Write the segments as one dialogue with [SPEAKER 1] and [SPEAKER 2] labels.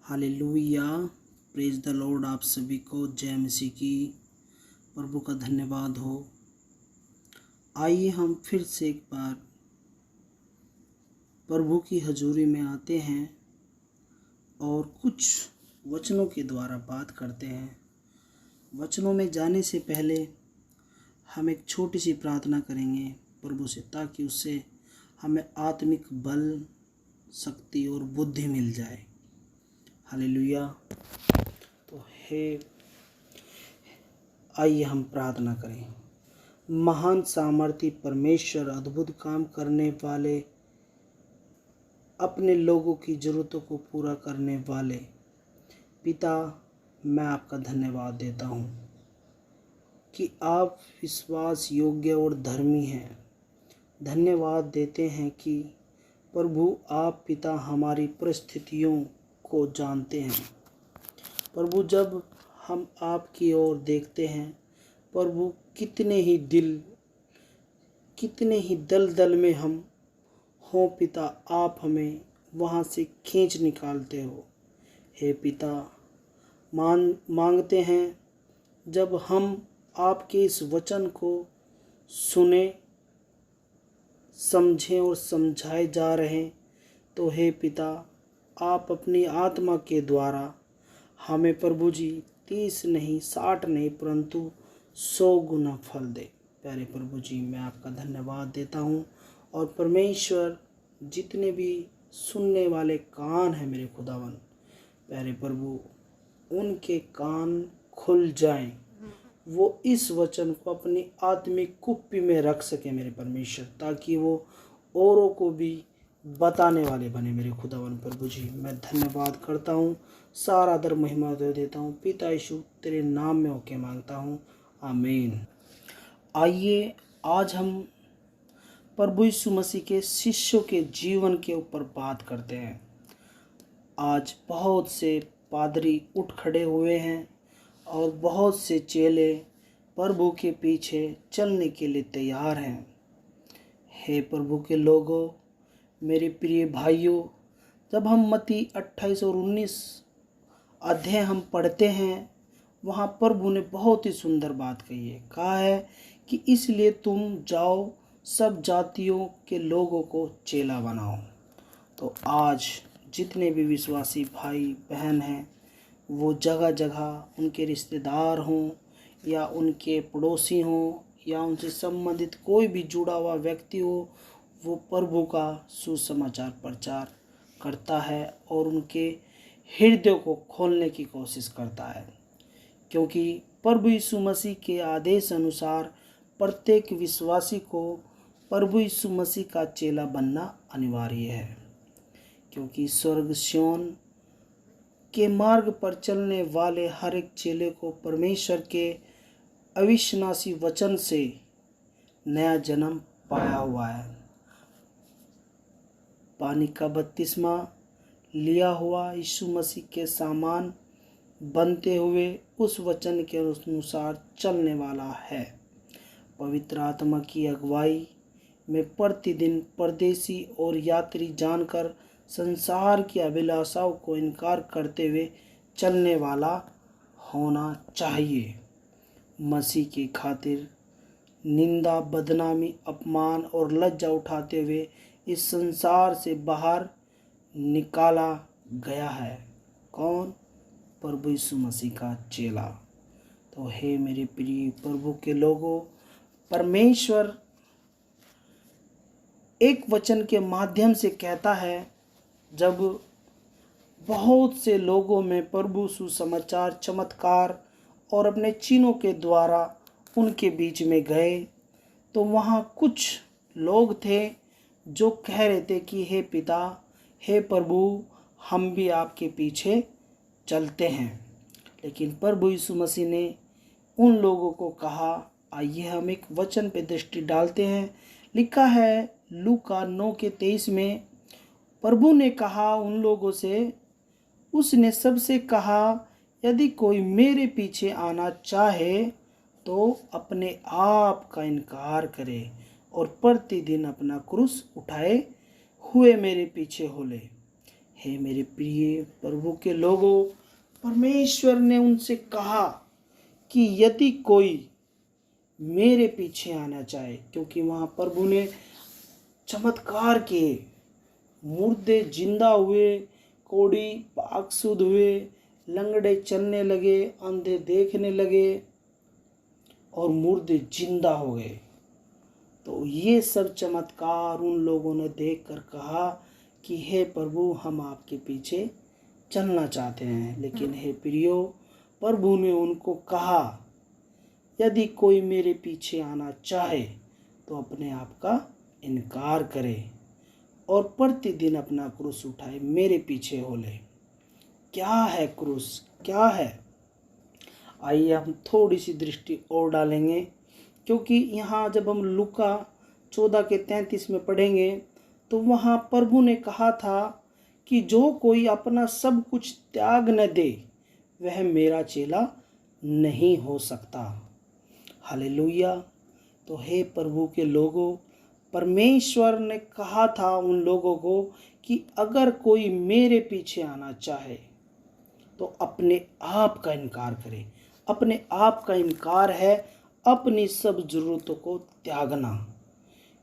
[SPEAKER 1] Hallelujah, praise the Lord. आप सभी को जय मसीह की। प्रभु का धन्यवाद हो। आइए हम फिर से एक बार प्रभु की हजूरी में आते हैं और कुछ वचनों के द्वारा बात करते हैं। वचनों में जाने से पहले हम एक छोटी सी प्रार्थना करेंगे प्रभु से, ताकि उससे हमें आत्मिक बल, शक्ति और बुद्धि मिल जाए। हालेलुया। तो आइए हम प्रार्थना करें। महान सामर्थी परमेश्वर, अद्भुत काम करने वाले, अपने लोगों की ज़रूरतों को पूरा करने वाले पिता, मैं आपका धन्यवाद देता हूँ कि आप विश्वास योग्य और धर्मी हैं। धन्यवाद देते हैं कि प्रभु आप पिता हमारी परिस्थितियों को जानते हैं। प्रभु, जब हम आपकी ओर देखते हैं प्रभु, कितने ही दलदल में हम हों पिता, आप हमें वहाँ से खींच निकालते हो। हे पिता, मांगते हैं जब हम आपके इस वचन को सुने, समझें और समझाए जा रहे हैं, तो हे पिता, आप अपनी आत्मा के द्वारा हमें प्रभु जी 30 नहीं, 60 नहीं, परंतु 100 गुना फल दे। प्यारे प्रभु जी, मैं आपका धन्यवाद देता हूँ। और परमेश्वर, जितने भी सुनने वाले कान हैं मेरे खुदावन, प्यारे प्रभु, उनके कान खुल जाएं, वो इस वचन को अपनी आत्मिक कुप्पी में रख सके मेरे परमेश्वर, ताकि वो औरों को भी बताने वाले बने मेरे खुदावन। प्रभु जी, मैं धन्यवाद करता हूँ, सारा आदर महिमा दे देता हूँ। पिता यीशु तेरे नाम में होके मांगता हूँ, आमीन। आइए आज हम प्रभु यीशु मसीह के शिष्यों के जीवन के ऊपर बात करते हैं। आज बहुत से पादरी उठ खड़े हुए हैं और बहुत से चेले प्रभु के पीछे चलने के लिए तैयार हैं। हे प्रभु के लोगों, मेरे प्रिय भाइयों, जब हम मत्ती 28 और 19 अध्याय हम पढ़ते हैं, वहाँ प्रभु ने बहुत ही सुंदर बात कही है। कहा है कि इसलिए तुम जाओ, सब जातियों के लोगों को चेला बनाओ। तो आज जितने भी विश्वासी भाई बहन हैं, वो जगह जगह उनके रिश्तेदार हों या उनके पड़ोसी हों या उनसे संबंधित कोई भी जुड़ा हुआ व्यक्ति हो, वो प्रभु का सुसमाचार प्रचार करता है और उनके हृदय को खोलने की कोशिश करता है। क्योंकि प्रभु यीशु मसीह के आदेश अनुसार प्रत्येक विश्वासी को प्रभु यीशु मसीह का चेला बनना अनिवार्य है। क्योंकि स्वर्ग सिय्योन के मार्ग पर चलने वाले हर एक चेले को परमेश्वर के अविश्वासी वचन से नया जन्म पाया हुआ है। पानी का बपतिस्मा लिया हुआ यीशु मसीह के समान बनते हुए उस वचन के अनुसार चलने वाला है। पवित्र आत्मा की अगुवाई में प्रतिदिन परदेसी और यात्री जानकर संसार की अभिलाषाओं को इनकार करते हुए चलने वाला होना चाहिए। मसीह की खातिर निंदा, बदनामी, अपमान और लज्जा उठाते हुए इस संसार से बाहर निकाला गया है। कौन? प्रभु यीशु मसीह का चेला। तो हे मेरे प्रिय प्रभु के लोगों, परमेश्वर एक वचन के माध्यम से कहता है, जब बहुत से लोगों में प्रभु सुसमाचार, चमत्कार और अपने चिन्हों के द्वारा उनके बीच में गए, तो वहाँ कुछ लोग थे जो कह रहे थे कि हे पिता, हे प्रभु, हम भी आपके पीछे चलते हैं। लेकिन प्रभु यीशु मसीह ने उन लोगों को कहा, आइए हम एक वचन पे दृष्टि डालते हैं। लिखा है लूका 9:23 में, प्रभु ने कहा उन लोगों से, उसने सबसे कहा, यदि कोई मेरे पीछे आना चाहे तो अपने आप का इनकार करे और प्रतिदिन अपना क्रूस उठाए हुए मेरे पीछे हो ले। हे मेरे प्रिय प्रभु के लोगों, परमेश्वर ने उनसे कहा कि यदि कोई मेरे पीछे आना चाहे, क्योंकि वहाँ प्रभु ने चमत्कार किए, मुर्दे जिंदा हुए, कोढ़ी पाक शुद्ध हुए, लंगड़े चलने लगे, अंधे देखने लगे और मुर्दे जिंदा हो गए। तो ये सब चमत्कार उन लोगों ने देखकर कहा कि हे प्रभु, हम आपके पीछे चलना चाहते हैं। लेकिन हे प्रियो, प्रभु ने उनको कहा यदि कोई मेरे पीछे आना चाहे तो अपने आप का इनकार करे और प्रतिदिन अपना क्रूस उठाए मेरे पीछे हो ले। क्या है क्रूस, क्या है? आइए हम थोड़ी सी दृष्टि और डालेंगे, क्योंकि यहाँ जब हम लूका 14:33 में पढ़ेंगे तो वहाँ प्रभु ने कहा था कि जो कोई अपना सब कुछ त्याग न दे वह मेरा चेला नहीं हो सकता। हालेलुया। तो हे प्रभु के लोगों, परमेश्वर ने कहा था उन लोगों को कि अगर कोई मेरे पीछे आना चाहे तो अपने आप का इनकार करे। अपने आप का इनकार है अपनी सब जरूरतों को त्यागना,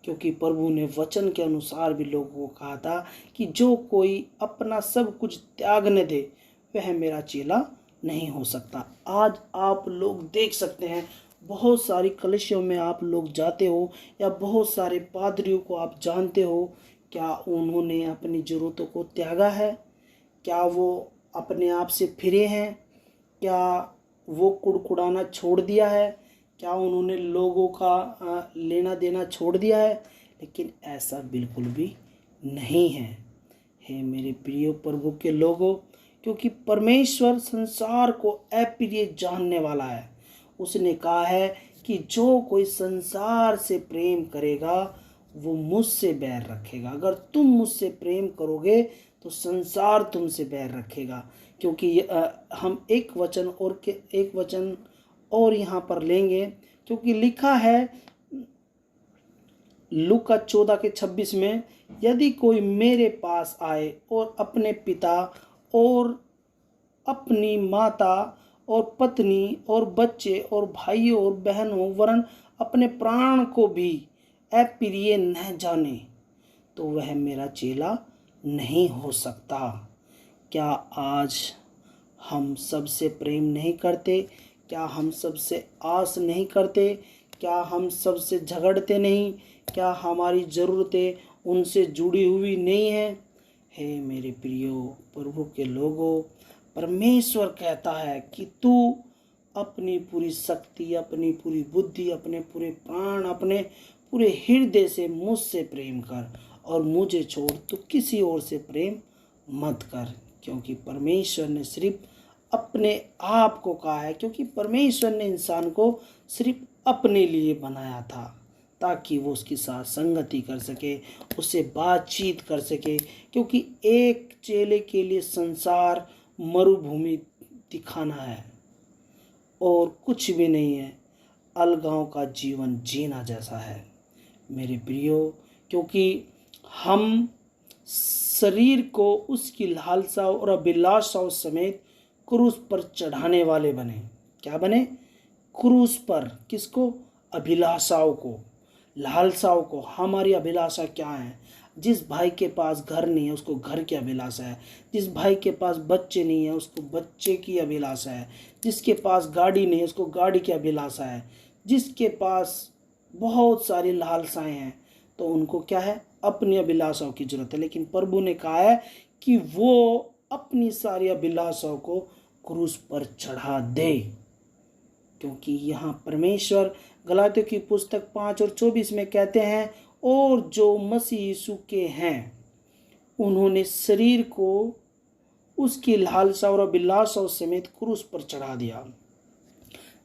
[SPEAKER 1] क्योंकि प्रभु ने वचन के अनुसार भी लोगों को कहा था कि जो कोई अपना सब कुछ त्याग न दे वह मेरा चेला नहीं हो सकता। आज आप लोग देख सकते हैं, बहुत सारी कलीसियों में आप लोग जाते हो या बहुत सारे पादरियों को आप जानते हो, क्या उन्होंने अपनी ज़रूरतों को त्यागा है? क्या वो अपने आप से फिरे हैं? क्या वो कुड़कुड़ाना छोड़ दिया है? क्या उन्होंने लोगों का लेना देना छोड़ दिया है? लेकिन ऐसा बिल्कुल भी नहीं है। हे मेरे प्रिय प्रभु के लोगों, क्योंकि परमेश्वर संसार को अप्रिय जानने वाला है। उसने कहा है कि जो कोई संसार से प्रेम करेगा वो मुझसे बैर रखेगा। अगर तुम मुझसे प्रेम करोगे तो संसार तुमसे बैर रखेगा। क्योंकि हम एक वचन और यहाँ पर लेंगे, क्योंकि लिखा है लूका 14:26 में, यदि कोई मेरे पास आए और अपने पिता और अपनी माता और पत्नी और बच्चे और भाइयों और बहनों वरन अपने प्राण को भी अप्रिय न जाने तो वह मेरा चेला नहीं हो सकता। क्या आज हम सबसे प्रेम नहीं करते? क्या हम सबसे आस नहीं करते? क्या हम सबसे झगड़ते नहीं? क्या हमारी ज़रूरतें उनसे जुड़ी हुई नहीं हैं? हे मेरे प्रियो प्रभु के लोगों, परमेश्वर कहता है कि तू अपनी पूरी शक्ति, अपनी पूरी बुद्धि, अपने पूरे प्राण, अपने पूरे हृदय से मुझसे प्रेम कर और मुझे छोड़ तू किसी और से प्रेम मत कर। क्योंकि परमेश्वर ने सिर्फ अपने आप को कहा है, क्योंकि परमेश्वर ने इंसान को सिर्फ अपने लिए बनाया था ताकि वो उसके साथ संगति कर सके, उससे बातचीत कर सके। क्योंकि एक चेले के लिए संसार मरुभूमि दिखाना है और कुछ भी नहीं है, अलगाव का जीवन जीना जैसा है मेरे प्रियो। क्योंकि हम शरीर को उसकी लालसाओं और अभिलाषाओं समेत क्रूस पर चढ़ाने वाले बने। क्या बने? क्रूस पर। किसको? अभिलाषाओं को, लालसाओं को। हमारी अभिलाषा क्या है? जिस भाई के पास घर नहीं है उसको घर की अभिलाषा है, जिस भाई के पास बच्चे नहीं है उसको बच्चे की अभिलाषा है, जिसके पास गाड़ी नहीं है उसको गाड़ी की अभिलाषा है, जिसके पास बहुत सारी लालसाएं हैं तो उनको क्या है? अपनी अभिलाषाओं की जरूरत है। लेकिन प्रभु ने कहा है कि वो अपनी सारी अभिलाषाओं को क्रूस पर चढ़ा दे। क्योंकि यहाँ परमेश्वर गलातियों की पुस्तक 5:24 में कहते हैं, और जो मसीह यीशु के हैं उन्होंने शरीर को उसकी लालसा और अभिलाषाओं समेत क्रूस पर चढ़ा दिया।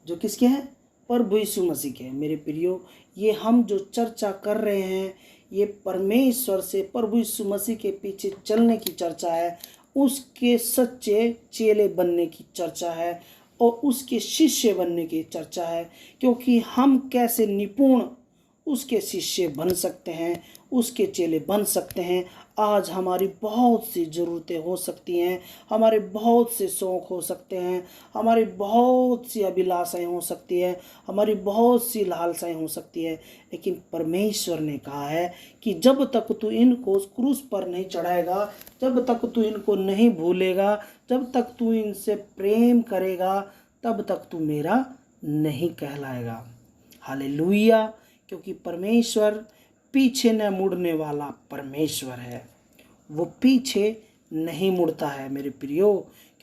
[SPEAKER 1] जो किसके हैं? प्रभु यीशु मसीह के हैं। मेरे प्रियो, ये हम जो चर्चा कर रहे हैं ये परमेश्वर से प्रभु यीशु मसीह के पीछे चलने की चर्चा है, उसके सच्चे चेले बनने की चर्चा है और उसके शिष्य बनने की चर्चा है। क्योंकि हम कैसे निपुण उसके शिष्य बन सकते हैं उसके चेले बन सकते हैं। आज हमारी बहुत सी ज़रूरतें हो सकती हैं, हमारे बहुत से शौक़ हो सकते हैं, हमारी बहुत सी अभिलाषाएं हो सकती हैं, हमारी बहुत सी लालसाएं हो सकती है, लेकिन परमेश्वर ने कहा है कि जब तक तू इनको उस क्रूस पर नहीं चढ़ाएगा, जब तक तू इनको नहीं भूलेगा, जब तक तू इनसे प्रेम करेगा, तब तक तू मेरा नहीं कहलाएगा। हालेलुया। क्योंकि परमेश्वर पीछे न मुड़ने वाला परमेश्वर है, वो पीछे नहीं मुड़ता है मेरे प्रियो।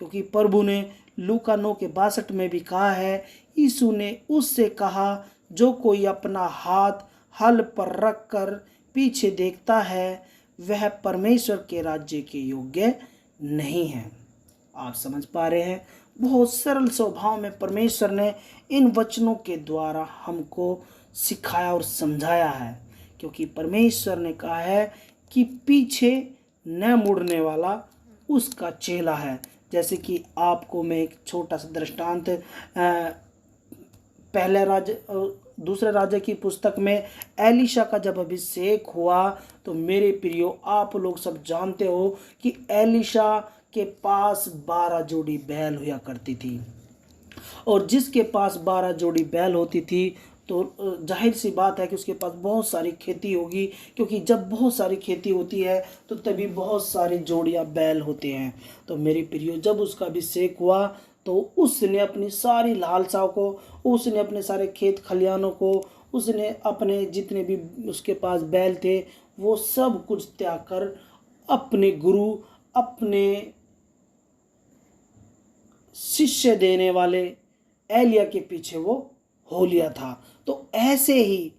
[SPEAKER 1] क्योंकि प्रभु ने लूका 9:62 में भी कहा है, यीशु ने उससे कहा, जो कोई अपना हाथ हल पर रख कर पीछे देखता है वह परमेश्वर के राज्य के योग्य नहीं है। आप समझ पा रहे हैं, बहुत सरल स्वभाव में परमेश्वर ने इन वचनों के द्वारा हमको सिखाया और समझाया है। क्योंकि परमेश्वर ने कहा है कि पीछे न मुड़ने वाला उसका चेला है। जैसे कि आपको मैं एक छोटा सा दृष्टांत दूसरे राजा की पुस्तक में एलीशा का जब अभिषेक हुआ, तो मेरे प्रियो आप लोग सब जानते हो कि एलीशा के पास 12 जोड़ी बैल हुआ करती थी, और जिसके पास 12 जोड़ी बैल होती थी तो जाहिर सी बात है कि उसके पास बहुत सारी खेती होगी। क्योंकि जब बहुत सारी खेती होती है तो तभी बहुत सारी जोड़ियां बैल होते हैं। तो मेरे प्रियो, जब उसका अभिषेक हुआ तो उसने अपनी सारी लालसाओं को, उसने अपने सारे खेत खलिहानों को, उसने अपने जितने भी उसके पास बैल थे वो सब कुछ त्याग कर अपने गुरु, अपने शिष्य देने वाले एलिया के पीछे वो हो लिया था। तो ऐसे ही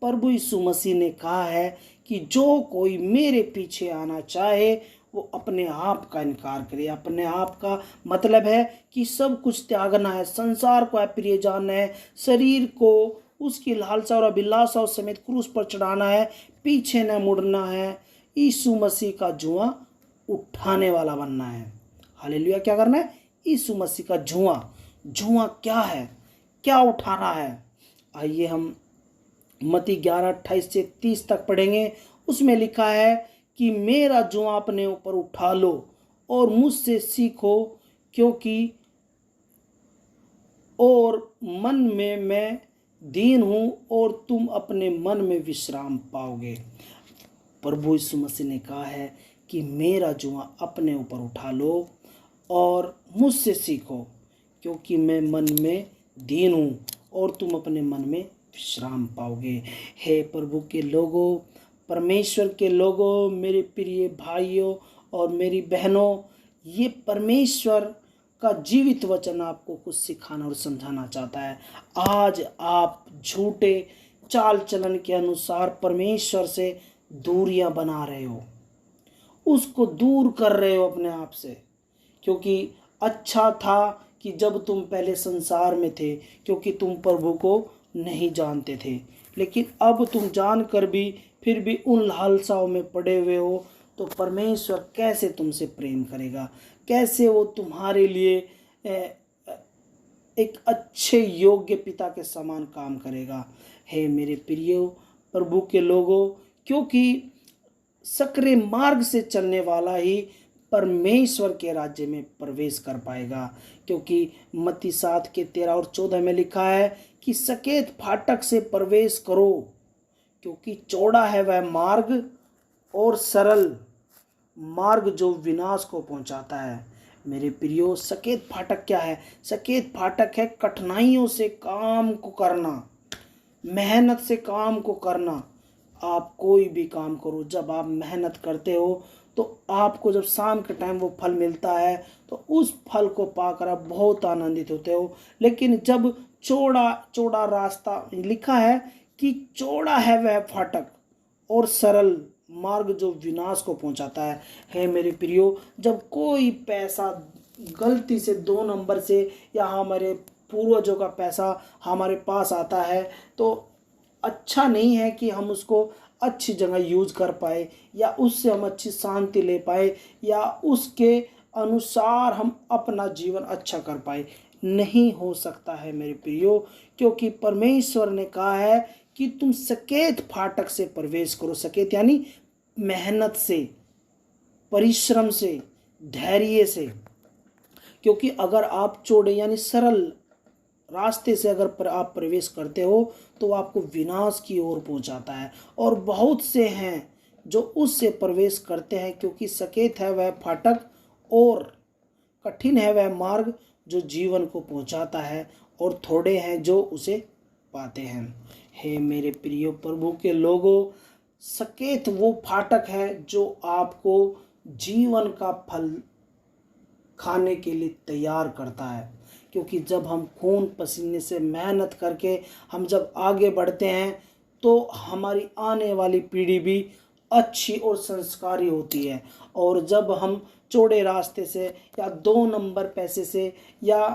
[SPEAKER 1] प्रभु यीशु मसीह ने कहा है कि जो कोई मेरे पीछे आना चाहे वो अपने आप का इनकार करे। अपने आप का मतलब है कि सब कुछ त्यागना है, संसार को अप्रिय जानना है, शरीर को उसकी लालसा और अभिलाषाओं समेत क्रूस पर चढ़ाना है, पीछे न मुड़ना है, यीशु मसीह का जुआ उठाने वाला बनना है। हालेलुया। क्या करना है? यीशु मसीह का जुआ क्या है, क्या उठाना है? आइए हम मत्ती 11:28 से 30 तक पढ़ेंगे। उसमें लिखा है कि मेरा जुआ अपने ऊपर उठा लो और मुझसे सीखो, क्योंकि और मन में मैं दीन हूँ और तुम अपने मन में विश्राम पाओगे। प्रभु यीशु मसीह ने कहा है कि मेरा जुआ अपने ऊपर उठा लो और मुझसे सीखो, क्योंकि मैं मन में दीन हूँ और तुम अपने मन में विश्राम पाओगे। हे प्रभु के लोगों, परमेश्वर के लोगों, मेरे प्रिय भाइयों और मेरी बहनों, ये परमेश्वर का जीवित वचन आपको कुछ सिखाना और समझाना चाहता है। आज आप झूठे चाल चलन के अनुसार परमेश्वर से दूरियां बना रहे हो, उसको दूर कर रहे हो अपने आप से। क्योंकि अच्छा था कि जब तुम पहले संसार में थे, क्योंकि तुम प्रभु को नहीं जानते थे, लेकिन अब तुम जानकर भी फिर भी उन लालसाओं में पड़े हुए हो, तो परमेश्वर कैसे तुमसे प्रेम करेगा, कैसे वो तुम्हारे लिए एक अच्छे योग्य पिता के समान काम करेगा। हे मेरे प्रियो प्रभु के लोगों, क्योंकि सकरे मार्ग से चलने वाला ही परमेश्वर के राज्य में प्रवेश कर पाएगा। क्योंकि मत्ती 7:13 और 14 में लिखा है कि सकेत फाटक से प्रवेश करो, क्योंकि चौड़ा है वह मार्ग और सरल मार्ग जो विनाश को पहुंचाता है। मेरे प्रियो, सकेत फाटक क्या है? सकेत फाटक है कठिनाइयों से काम को करना, मेहनत से काम को करना। आप कोई भी काम करो, जब आप मेहनत करते हो तो आपको जब शाम के टाइम वो फल मिलता है तो उस फल को पाकर आप बहुत आनंदित होते हो। लेकिन जब चौड़ा रास्ता, लिखा है कि चौड़ा है वह फाटक और सरल मार्ग जो विनाश को पहुंचाता है। हे मेरे प्रियो, जब कोई पैसा गलती से 2 नंबर से या हमारे पूर्वजों का पैसा हमारे पास आता है तो अच्छा नहीं है कि हम उसको अच्छी जगह यूज कर पाए या उससे हम अच्छी शांति ले पाए या उसके अनुसार हम अपना जीवन अच्छा कर पाए। नहीं हो सकता है मेरे प्रियो, क्योंकि परमेश्वर ने कहा है कि तुम सकेत फाटक से प्रवेश करो। सकेत यानी मेहनत से, परिश्रम से, धैर्य से। क्योंकि अगर आप चौड़े यानी सरल रास्ते से अगर आप प्रवेश करते हो तो आपको विनाश की ओर पहुंचाता है। और बहुत से हैं जो उससे प्रवेश करते हैं, क्योंकि सकेत है वह फाटक और कठिन है वह मार्ग जो जीवन को पहुंचाता है, और थोड़े हैं जो उसे पाते हैं। हे मेरे प्रिय प्रभु के लोगों, सकेत वो फाटक है जो आपको जीवन का फल खाने के लिए तैयार करता है। क्योंकि जब हम खून पसीने से मेहनत करके हम जब आगे बढ़ते हैं तो हमारी आने वाली पीढ़ी भी अच्छी और संस्कारी होती है। और जब हम चौड़े रास्ते से या 2 नंबर पैसे से या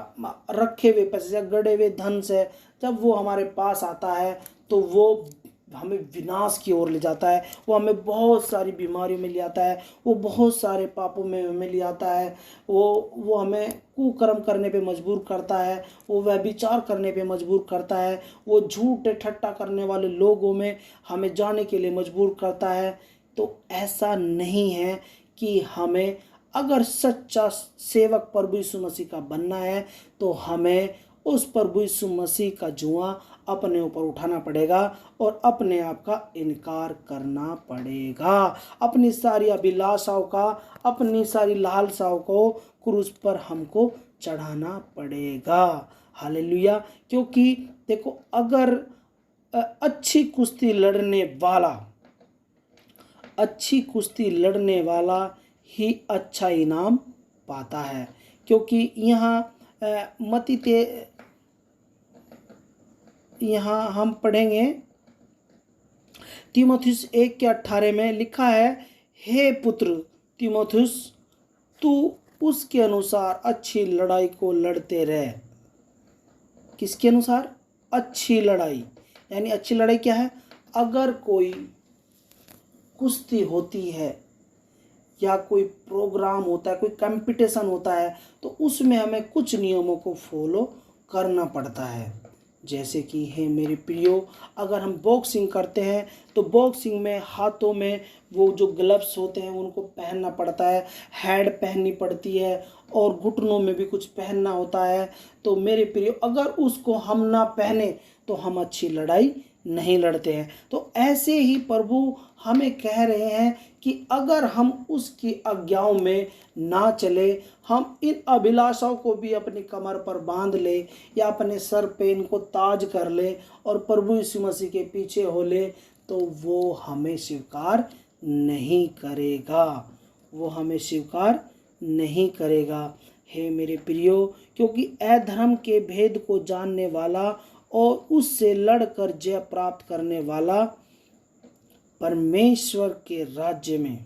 [SPEAKER 1] रखे हुए पैसे से या गड़े हुए धन से जब वो हमारे पास आता है तो वो हमें विनाश की ओर ले जाता है। वो हमें बहुत सारी बीमारियों में ले आता है, वो बहुत सारे पापों में हमें ले आता है, वो हमें कुकर्म करने पे मजबूर करता है, वो व्यभिचार करने पे मजबूर करता है, वो झूठे ठट्टा करने वाले लोगों में हमें जाने के लिए मजबूर करता है। तो ऐसा नहीं है कि हमें अगर सच्चा सेवक प्रभु यीशु मसीह का बनना है तो हमें उस प्रभु यीशु मसीह का जुआ अपने ऊपर उठाना पड़ेगा और अपने आप का इनकार करना पड़ेगा। अपनी सारी अभिलाषाओं का, अपनी सारी लालसाओं को क्रूस पर हमको चढ़ाना पड़ेगा। हालेलुया। क्योंकि देखो, अगर अच्छी कुश्ती लड़ने वाला ही अच्छा इनाम पाता है। क्योंकि यहाँ हम पढ़ेंगे तीमुथियुस 1:18 में लिखा है, हे पुत्र तीमुथियुस, तू उसके अनुसार अच्छी लड़ाई को लड़ते रह। किसके अनुसार? अच्छी लड़ाई। यानी अच्छी लड़ाई क्या है? अगर कोई कुश्ती होती है या कोई प्रोग्राम होता है, कोई कंपटीशन होता है, तो उसमें हमें कुछ नियमों को फॉलो करना पड़ता है। जैसे कि हे मेरे प्रियो, अगर हम बॉक्सिंग करते हैं तो बॉक्सिंग में हाथों में वो जो ग्लव्स होते हैं उनको पहनना पड़ता है, हैड पहननी पड़ती है और घुटनों में भी कुछ पहनना होता है। तो मेरे प्रियो, अगर उसको हम ना पहने तो हम अच्छी लड़ाई नहीं लड़ते हैं। तो ऐसे ही प्रभु हमें कह रहे हैं कि अगर हम उसकी आज्ञाओं में ना चले, हम इन अभिलाषाओं को भी अपनी कमर पर बांध ले या अपने सर पे इनको ताज कर ले और प्रभु यीशु मसीह के पीछे हो ले, तो वो हमें स्वीकार नहीं करेगा। वो हमें स्वीकार नहीं करेगा। हे मेरे प्रियो, क्योंकि अधर्म के भेद को जानने वाला और उससे लड़कर जय प्राप्त करने वाला परमेश्वर के राज्य में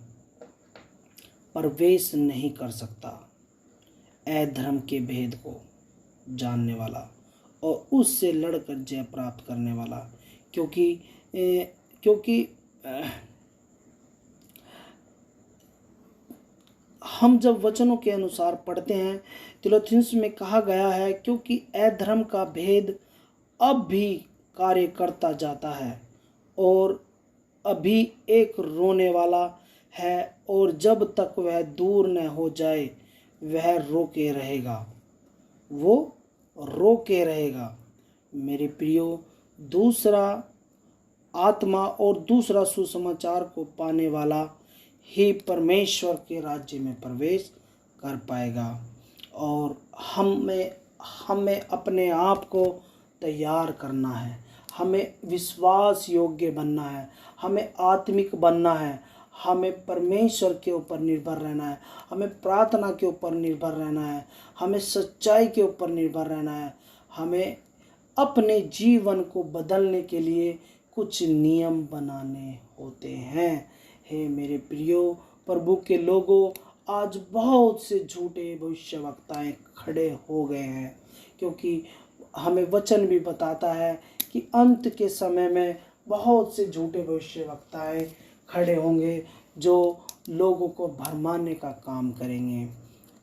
[SPEAKER 1] प्रवेश नहीं कर सकता। अधर्म के भेद को जानने वाला और उससे लड़कर जय प्राप्त करने वाला। क्योंकि हम जब वचनों के अनुसार पढ़ते हैं, तीमुथियुस में कहा गया है, क्योंकि अधर्म का भेद अब भी कार्य करता जाता है और अभी एक रोने वाला है, और जब तक वह दूर न हो जाए वह रोके रहेगा। मेरे प्रियो, दूसरा आत्मा और दूसरा सुसमाचार को पाने वाला ही परमेश्वर के राज्य में प्रवेश कर पाएगा। और हमें अपने आप को तैयार करना है, हमें विश्वास योग्य बनना है, हमें आत्मिक बनना है, हमें परमेश्वर के ऊपर निर्भर रहना है, हमें प्रार्थना के ऊपर निर्भर रहना है, हमें सच्चाई के ऊपर निर्भर रहना है। हमें अपने जीवन को बदलने के लिए कुछ नियम बनाने होते हैं। हे मेरे प्रियो प्रभु के लोगों, आज बहुत से झूठे भविष्यवक्ताएं खड़े हो गए हैं, क्योंकि हमें वचन भी बताता है कि अंत के समय में बहुत से झूठे भविष्यवक्ताएं खड़े होंगे जो लोगों को भरमाने का काम करेंगे।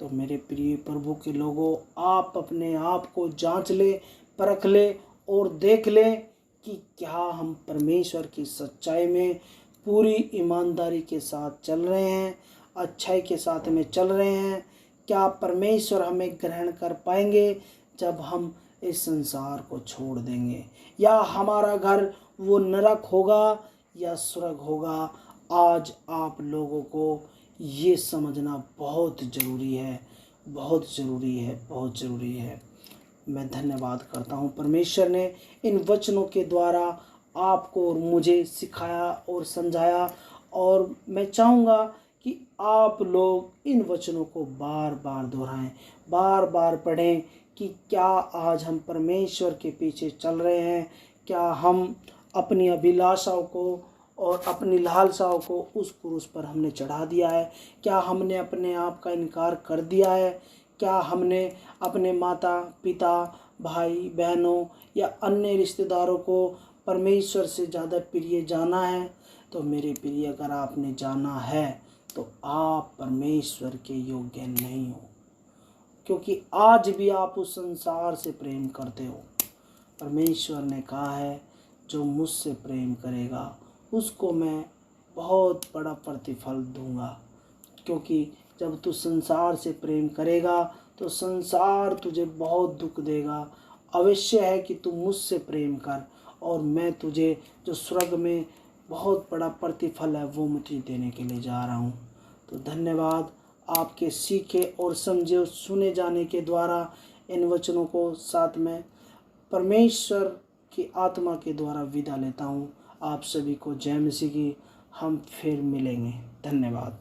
[SPEAKER 1] तो मेरे प्रिय प्रभु के लोगों, आप अपने आप को जांच ले, परख ले और देख ले कि क्या हम परमेश्वर की सच्चाई में पूरी ईमानदारी के साथ चल रहे हैं, अच्छाई के साथ में चल रहे हैं। क्या परमेश्वर हमें ग्रहण कर पाएंगे जब हम इस संसार को छोड़ देंगे, या हमारा घर वो नरक होगा या स्वर्ग होगा। आज आप लोगों को ये समझना बहुत ज़रूरी है, बहुत ज़रूरी है, बहुत ज़रूरी है। मैं धन्यवाद करता हूँ, परमेश्वर ने इन वचनों के द्वारा आपको और मुझे सिखाया और समझाया, और मैं चाहूँगा कि आप लोग इन वचनों को बार बार दोहराएं, बार बार पढ़ें कि क्या आज हम परमेश्वर के पीछे चल रहे हैं, क्या हम अपनी अभिलाषाओं को और अपनी लालसाओं को उस क्रूस पर हमने चढ़ा दिया है, क्या हमने अपने आप का इनकार कर दिया है, क्या हमने अपने माता पिता भाई बहनों या अन्य रिश्तेदारों को परमेश्वर से ज़्यादा प्रिय जाना है। तो मेरे प्रिय, अगर आपने जाना है तो आप परमेश्वर के योग्य नहीं हो, क्योंकि आज भी आप उस संसार से प्रेम करते हो। परमेश्वर ने कहा है जो मुझसे प्रेम करेगा उसको मैं बहुत बड़ा प्रतिफल दूंगा, क्योंकि जब तू संसार से प्रेम करेगा तो संसार तुझे बहुत दुख देगा। अवश्य है कि तू मुझसे प्रेम कर, और मैं तुझे जो स्वर्ग में बहुत बड़ा प्रतिफल है वो मुझे देने के लिए जा रहा हूँ। तो धन्यवाद, आपके सीखे और समझे और सुने जाने के द्वारा इन वचनों को साथ में परमेश्वर की आत्मा के द्वारा विदा लेता हूँ। आप सभी को जय मसीह की। हम फिर मिलेंगे। धन्यवाद।